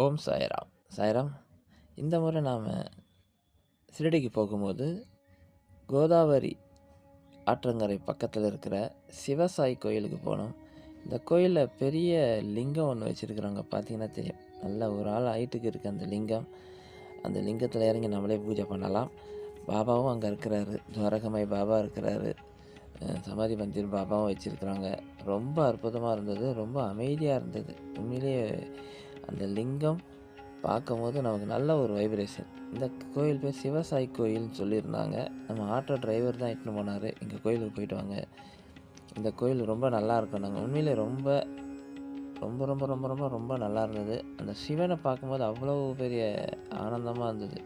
ஓம் சாய்ராம். சாய்ராம். இந்த முறை நாம் ஷிரடிக்கு போகும்போது, கோதாவரி ஆற்றங்கரை பக்கத்தில் இருக்கிற சிவசாய் கோயிலுக்கு போனோம். இந்த கோயிலில் பெரிய லிங்கம் ஒன்று வச்சுருக்குறாங்க. பார்த்தீங்கன்னா தெரியும். நல்ல ஒரு ஆள் ஹைட்டுக்கு இருக்குது அந்த லிங்கம். அந்த லிங்கத்தில் இறங்கி நம்மளே பூஜை பண்ணலாம். பாபாவும் அங்கே இருக்கிறாரு. துவாரகமாய் பாபா இருக்கிறாரு. சமாதி மந்திர் பாபாவும் வச்சுருக்குறாங்க. ரொம்ப அற்புதமாக இருந்தது. ரொம்ப அமைதியாக இருந்தது. உண்மையிலேயே அந்த லிங்கம் பார்க்கும்போது நமக்கு நல்ல ஒரு வைப்ரேஷன். இந்த கோயில் பேர் சிவசாய் கோயில்னு சொல்லியிருந்தாங்க. நம்ம ஆட்டோ டிரைவர் தான் இட்டுன்னு போனார். எங்கள் கோயிலுக்கு போயிட்டு வாங்க. இந்த கோயில் ரொம்ப நல்லாயிருக்கும். நாங்கள் உண்மையிலே ரொம்ப ரொம்ப ரொம்ப ரொம்ப ரொம்ப ரொம்ப நல்லா இருந்தது. அந்த சிவனை பார்க்கும்போது அவ்வளோ பெரிய ஆனந்தமாக இருந்தது.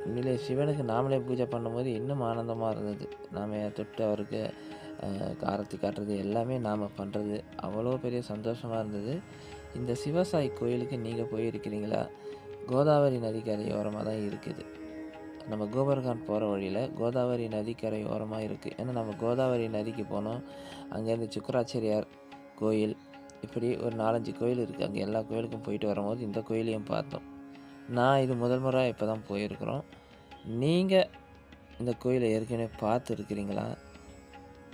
உண்மையிலே சிவனுக்கு நாமளே பூஜை பண்ணும்போது இன்னும் ஆனந்தமாக இருந்தது. நாம் தொட்டு அவருக்கு ஆரத்தி காட்டுறது எல்லாமே நாம் பண்ணுறது அவ்வளோ பெரிய சந்தோஷமாக இருந்தது. இந்த சிவசாய் கோயிலுக்கு நீங்கள் போயிருக்கிறீங்களா? கோதாவரி நதிக்கரை ஓரமாக தான் இருக்குது. நம்ம கோபர்கான் போகிற வழியில் கோதாவரி நதிக்கரை ஓரமாக இருக்குது. ஏன்னா நம்ம கோதாவரி நதிக்கு போனோம். அங்கேருந்து சுக்கராச்சாரியார் கோயில், இப்படி ஒரு 4-5 கோயில் இருக்குது. அங்கே எல்லா கோயிலுக்கும் போயிட்டு வரும்போது இந்த கோயிலையும் பார்த்தோம். நான் இது முதல் முறையாக இப்போ தான் போயிருக்கிறோம். நீங்கள் இந்த கோயிலை ஏற்கனவே பார்த்துருக்கிறீங்களா?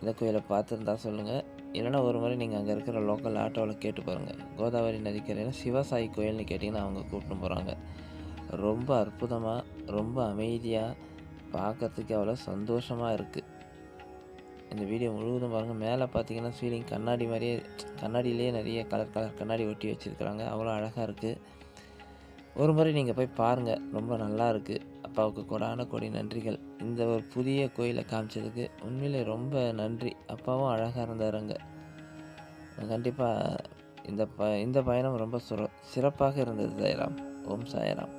இந்த கோயிலை பார்த்துருந்தா சொல்லுங்கள். இல்லைனா ஒரு முறை நீங்கள் அங்கே இருக்கிற லோக்கல் ஆட்டோவில் கேட்டு பாருங்கள். கோதாவரி நதிக்கரையில் சிவசாயி கோயில்னு கேட்டிங்கன்னா அவங்க கூப்பிட்டு போகிறாங்க. ரொம்ப அற்புதமாக, ரொம்ப அமைதியாக, பார்க்கறதுக்கு அவ்வளோ சந்தோஷமாக இருக்குது. இந்த வீடியோ முழுவதும் பாருங்கள். மேலே பார்த்தீங்கன்னா சீலிங் கண்ணாடி மாதிரியே, கண்ணாடியிலேயே நிறைய கலர் கண்ணாடி ஒட்டி வச்சுருக்குறாங்க. அவ்வளோ அழகாக இருக்குது. ஒரு முறை நீங்கள் போய் பாருங்கள். ரொம்ப நல்லா இருக்குது. அப்பாவுக்கு கோடான கோடி நன்றிகள். இந்த ஒரு புதிய கோயிலை காமிச்சதுக்கு உண்மையிலே ரொம்ப நன்றி. அப்பாவும் அழகாக இருந்தாருங்க. கண்டிப்பாக இந்த பயணம் ரொம்ப சிறப்பாக இருந்தது சாய்ராம். ஓம் சாய்ராம்.